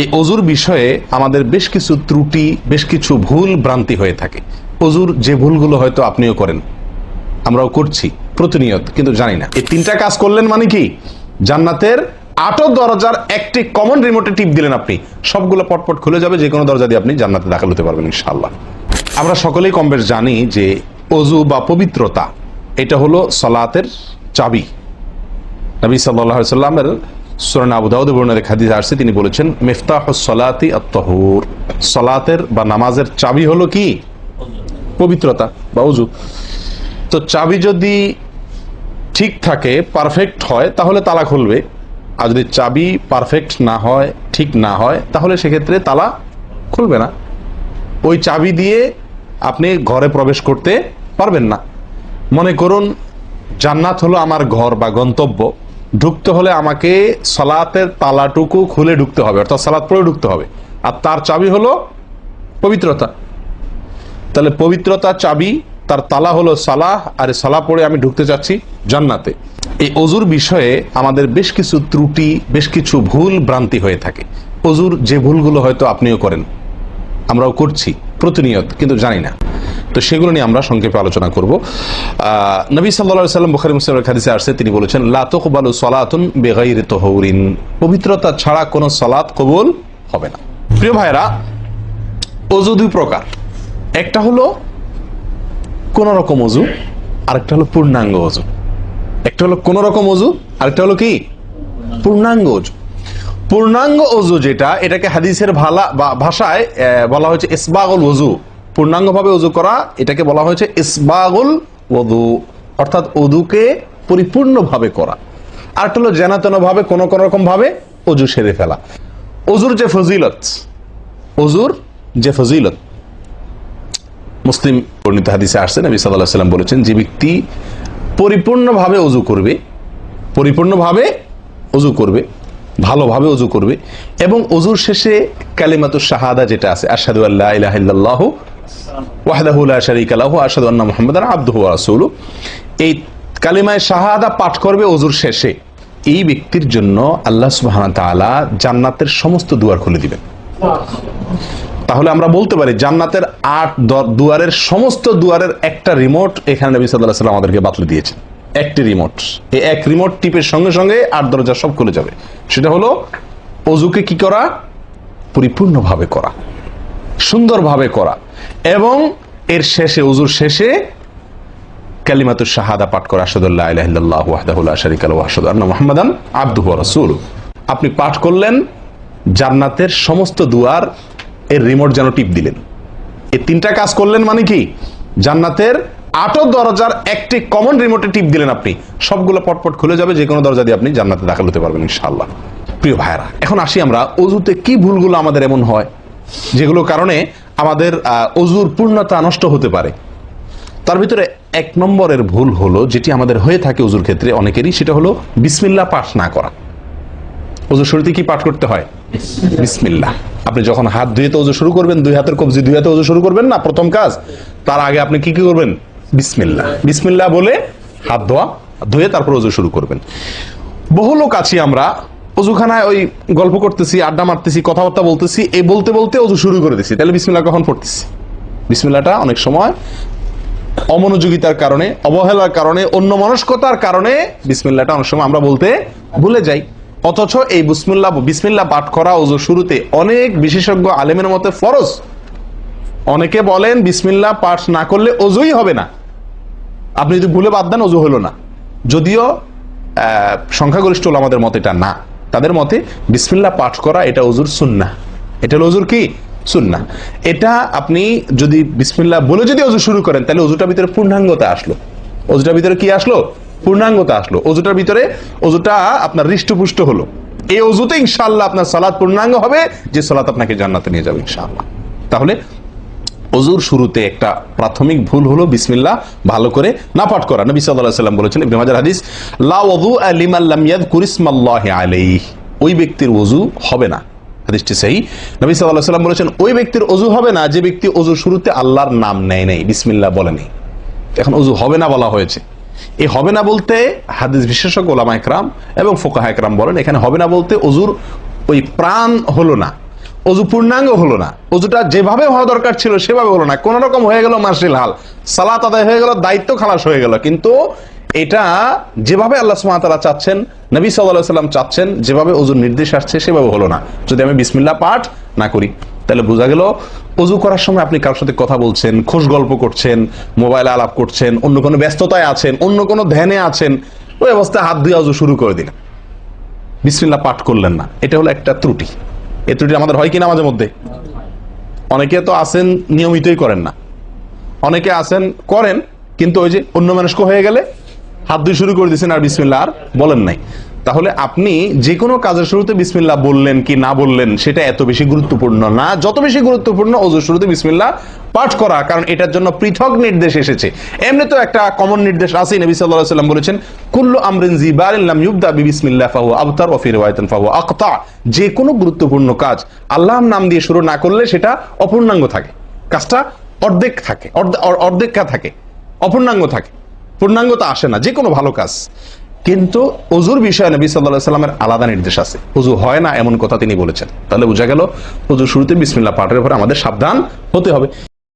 এই অজুর বিষয়ে আমাদের বেশ কিছু ত্রুটি, বেশ কিছু ভুল ভ্রান্তি হয়ে থাকে। অজুর যে ভুলগুলো হয়তো আপনিও করেন, আমরাও করছি প্রতিনিয়ত, কিন্তু জানি না। এই তিনটা কাজ করলেন মানে কি, জান্নাতের 8 দরজার একটি কমন রিমোটে টিপ দিলেন, আপনি সবগুলো পটপট খুলে যাবে, যে কোনো দরজা দিয়ে আপনি জান্নাতে দাখিল হতে পারবেন ইনশাআল্লাহ। আমরা সকলেই কম বেশ জানি যে অজু বা পবিত্রতা এটা হলো সালাতের চাবি। নবী সাল্লাল্লাহু আলাইহি ওয়াসাল্লামের সূরা আবু দাউদে বর্ণিত হাদিস আসছে, তিনি বলেছেন মিফতাহুস সালাতি আত-তাহুর, সালাতের বা নামাজের চাবি হলো কি, পবিত্রতা বা অজু। তো চাবি যদি ঠিক থাকে, পারফেক্ট হয়, তাহলে তালা খুলবে। আর যদি চাবি পারফেক্ট না হয়, ঠিক না হয়, তাহলে সেক্ষেত্রে তালা খুলবে না। ওই চাবি দিয়ে আপনি ঘরে প্রবেশ করতে পারবেন না। মনে করুন জান্নাত হলো আমার ঘর বা গন্তব্য, ঢুকতে হলে আমাকে সালাতের তালাটুকু খুলে ঢুকতে হবে, অর্থাৎ সালাত পড়ে ঢুকতে হবে, আর তার চাবি হলো পবিত্রতা। তাহলে পবিত্রতা চাবি, তার তালা হলো সালাহ, আর সালাহ পড়ে আমি ঢুকতে চাচ্ছি জান্নাতে। এই অজুর বিষয়ে আমাদের বেশ কিছু ত্রুটি, বেশ কিছু ভুল ভ্রান্তি হয়ে থাকে। অজুর যে ভুলগুলো হয়তো আপনিও করেন, আমরাও করছি প্রতিনিয়ত, কিন্তু জানি না। তো সেগুলো নিয়ে আমরা সংক্ষেপে আলোচনা করব। নবী সাল্লাল্লাহু আলাইহি ওয়াসাল্লাম বুখারী মুসলিমের হাদিসে আসছে, তিনি বলেছেন লা তুকবালু সালাতুন বিগাইরি তাহুরিন, পবিত্রতা ছাড়া কোনো সালাত কবুল হবে না। প্রিয় ভাইরা, অজু দুই প্রকার, একটা হলো কোন রকম অজু, আরেকটা হলো পূর্ণাঙ্গ অজু। একটা হলো কোন রকম অজু, আরেকটা হলো কি পূর্ণাঙ্গ অজু। পূর্ণাঙ্গ অজু যেটা, এটাকে হাদিসের ভাষায় বলা হয়েছে ইসবাগুল ওযু। পূর্ণাঙ্গ ভাবে অজু করা, এটাকে বলা হয়েছে ইসবাগুল ওযু, অর্থাৎ অজুকে পরিপূর্ণভাবে করা। আর একটা হলো যেন ভাবে কোন কোন রকম ভাবে অজু সেরে ফেলা। অজুর যে ফজিলত, অজুর যে ফজিলত মুসলিম বর্ণিত হাদিসে আসছে, নবী সাল্লাল্লাহু আলাইহি ওয়াসাল্লাম বলেছেন, যে ব্যক্তি পরিপূর্ণভাবে অজু করবে, পরিপূর্ণভাবে অজু করবে, ভালোভাবে অজু করবে, এবং অজুর শেষে কালিমাতুশ শাহাদা যেটা আছে, আশহাদু আল্লা ইলাহা ইল্লাল্লাহু ওয়াহদাহু লা শারীকা লাহু আশহাদু আন্না মুহাম্মাদান আবদুহু ওয়া রাসূলুহু, এই কালিমায়ে শাহাদা পাঠ করবে অজুর শেষে, এই ব্যক্তির জন্য আল্লাহ সুবহানাহু ওয়া তাআলা জান্নাতের সমস্ত দুয়ার খুলে দিবেন। তাহলে আমরা বলতে পারি জান্নাতের 8 দুয়ারের সমস্ত দুয়ারের একটা রিমোট এখানে নবী সাল্লাল্লাহু আলাইহি ওয়াসাল্লাম আমাদেরকে বাতলে দিয়েছেন। একটি রিমোট, এই এক রিমোট টিপের সঙ্গে সঙ্গে 8 দরজা সব খুলে যাবে। সেটা হলো অজুকে কি করা, পরিপূর্ণভাবে করা, সুন্দরভাবে করা, এবং এর শেষে, অজুর শেষে কালিমাতুশ শাহাদা পাঠ করা, আশহাদু আল্লা ইলাহা ইল্লাল্লাহু ওয়াহদাহু লা শারীকা লাহু ওয়া আশহাদু আন্না মুহাম্মাদান আবদুহু ওয়া রাসূলুহু। আপনি পাঠ করলেন, জান্নাতের সমস্ত দুয়ার এর রিমোট যেন টিপ দিলেন। এই তিনটা কাজ করলেন মানে কি, জান্নাতের 8 দরজার একটি কমন রিমোটে টিপ দিলেন, আপনি সবগুলো পটপট খুলে যাবে, যে কোনো দরজা দিয়ে আপনি জান্নাতে দাখিল হতে পারবেন ইনশাআল্লাহ। প্রিয় ভাইরা, এখন আসি আমরা অজুতে কি ভুলগুলো আমাদের এমন হয় যেগুলো কারণে আমাদের অজুর পূর্ণতা নষ্ট হতে পারে। তার ভিতরে 1 নম্বরের ভুল হলো, যেটি আমাদের হয়ে থাকে অজুর ক্ষেত্রে অনেকেরই, সেটা হলো বিসমিল্লাহ পাঠ না করা। অজুর শুরুতে কি পাঠ করতে হয়? বিসমিল্লাহ। আপনি যখন হাত ধুয়ে তো অজু শুরু করবেন, 2 হাতের কবজি 2 হাতে অজু শুরু করবেন না, প্রথম কাজ, তার আগে আপনি কি করবেন? বিসমিল্লাহ, বিসমিল্লাহ বলে হাত ধুয়ে তারপর অজু শুরু করবেন। বহু লোক আছি আমরা, অজুখানায় ওই গল্প করতেছি, আড্ডা মারতেছি, কথাবার্তা বলতেছি, এই বলতে বলতে অজু শুরু করে দিছি, তাহলে বিসমিল্লাহ কখন পড়তেছি? বিসমিল্লাহটা অনেক সময় অমনোযোগিতার কারণে, অবহেলার কারণে, অন্যমনস্কতার কারণে বিসমিল্লাহটা অনেক সময় আমরা বলতে ভুলে যাই। অথচ এই বিসমিল্লাহ পাঠ করা অজু শুরুতে অনেক বিশেষজ্ঞ আলেমের মতে ফরজ। অনেকে বলেন বিসমিল্লাহ পাঠ না করলে অজুই হবে না, আপনি যদি ভুলে বাদ দেন অজু হলো না। যদিও সংখ্যাগরিষ্ঠ ওলামাদের মতে এটা না, তাদের মতে বিসমিল্লাহ পাঠ করা এটা অজুর সুন্নাহ। এটা হলো অজুর কি সুন্নাহ। এটা আপনি যদি বিসমিল্লাহ বলে যদি অজু শুরু করেন, তাহলে অজুটার ভিতরে পূর্ণাঙ্গতা আসলো। অজুটার ভিতরে কি আসলো? পূর্ণাঙ্গতা আসলো। অজুটার ভিতরে, অজুটা আপনার হৃষ্টপুষ্ট হলো। এই অজুতে ইনশাআল্লাহ আপনার সালাত পূর্ণাঙ্গ হবে, যে সালাত আপনাকে জান্নাতে নিয়ে যাবে ইনশাআল্লাহ। তাহলে অজুর শুরুতে একটা প্রাথমিক ভুল হলো বিসমিল্লাহ ভালো করে না পাঠ করা। নবী সাল্লাল্লাহু আলাইহি ওয়াসাল্লাম বলেছেন, ইবনে মাজাহ হাদিস, লা ওযুআ লিমান লাম ইয়াযকুর ইসমাল্লাহি আলাইহি, ওই ব্যক্তির ওযু হবে না। হাদিসটি সহিহ। নবী সাল্লাল্লাহু আলাইহি ওয়াসাল্লাম বলেছেন, ওই ব্যক্তির ওযু হবে না যে ব্যক্তি ওযুর শুরুতে আল্লাহর নাম নেয় নাই, বিসমিল্লাহ বলে নাই। এখন ওযু হবে না বলা হয়েছে, এই হবে না বলতে হাদিস বিশেষজ্ঞ ওলামা ইকরাম এবং ফুকাহা ইকরাম বলেন, এখানে হবে না বলতে অজুর ওই প্রাণ হলো না, অজু পূর্ণাঙ্গ হলো না, অজুটা যেভাবে হওয়া দরকার ছিল সেভাবে হলো না, কোন রকম হয়ে গেল মার্শাল হাল, সালাত আদায় হয়ে গেল, দায়িত্ব খালাস হয়ে গেল, কিন্তু এটা যেভাবে আল্লাহ সুবহানাহু ওয়া তাআলা চাচ্ছেন, নবী সাল্লাল্লাহু আলাইহি ওয়াসাল্লাম চাচ্ছেন, যেভাবে অজুর নির্দেশ আসছে সেভাবে হলো না, যদি আমি বিসমিল্লাহ পাঠ না করি, তাহলে বোঝা গেল অজু করার সময় আপনি কারোর সাথে কথা বলছেন, খোশ গল্প করছেন, মোবাইলে আলাপ করছেন, অন্য কোনো ব্যস্ততায় আছেন, অন্য কোনো ধ্যানে আছেন, ওই অবস্থায় হাত দিয়ে অজু শুরু করে দিলেন, বিসমিল্লাহ পাঠ করলেন না, এটা হলো একটা ত্রুটি। এই ত্রুটি আমাদের হয় কিনা মাঝে মধ্যে? অনেকে তো আছেন নিয়মিতই করেন না, অনেকে আছেন করেন কিন্তু ওই যে অন্য মানুষকে হয়ে গেলে হাত দিয়ে শুরু করে দিয়েছেন আর বিসমিল্লাহ আর বলেন নাই। তাহলে আপনি যে কোনো কাজের শুরুতে বিসমিল্লাহ বললেন কি না বললেন সেটা এত বেশি গুরুত্বপূর্ণ না, যত বেশি গুরুত্বপূর্ণ ওযুর শুরুতে বিসমিল্লাহ পাঠ করা, কারণ এটার জন্য পৃথক নির্দেশ এসেছে। এমনি তো একটা কমন নির্দেশ আছে, নবী সাল্লাল্লাহু আলাইহি ওয়াসাল্লাম বলেছেন কুল্লু আমরিন জিবারিন লাম ইউবদা বিবিসমিল্লাহ ফাহুয়া আবতার ওয়া ফি রিওয়ায়াতিন ফাহুয়া আকতা। যে কোনো গুরুত্বপূর্ণ কাজ আল্লাহর নাম দিয়ে শুরু না করলে সেটা অপূর্ণাঙ্গ থাকে, কাজটা অর্ধেক থাকে, অর্ধেকা থাকে, অপূর্ণাঙ্গ থাকে, পূর্ণাঙ্গতা আসে না যে কোনো ভালো কাজ। কিন্তু ওযুর বিষয়ে নবী সাল্লাল্লাহু আলাইহি ওয়াসাল্লামের আলাদা নির্দেশ আছে, ওযু হয় না এমন কথা তিনি বলেছেন। তাহলে বোঝা গেল ওযুর শুরুতে বিসমিল্লাহ পাঠের উপরে আমাদের সাবধান হতে হবে।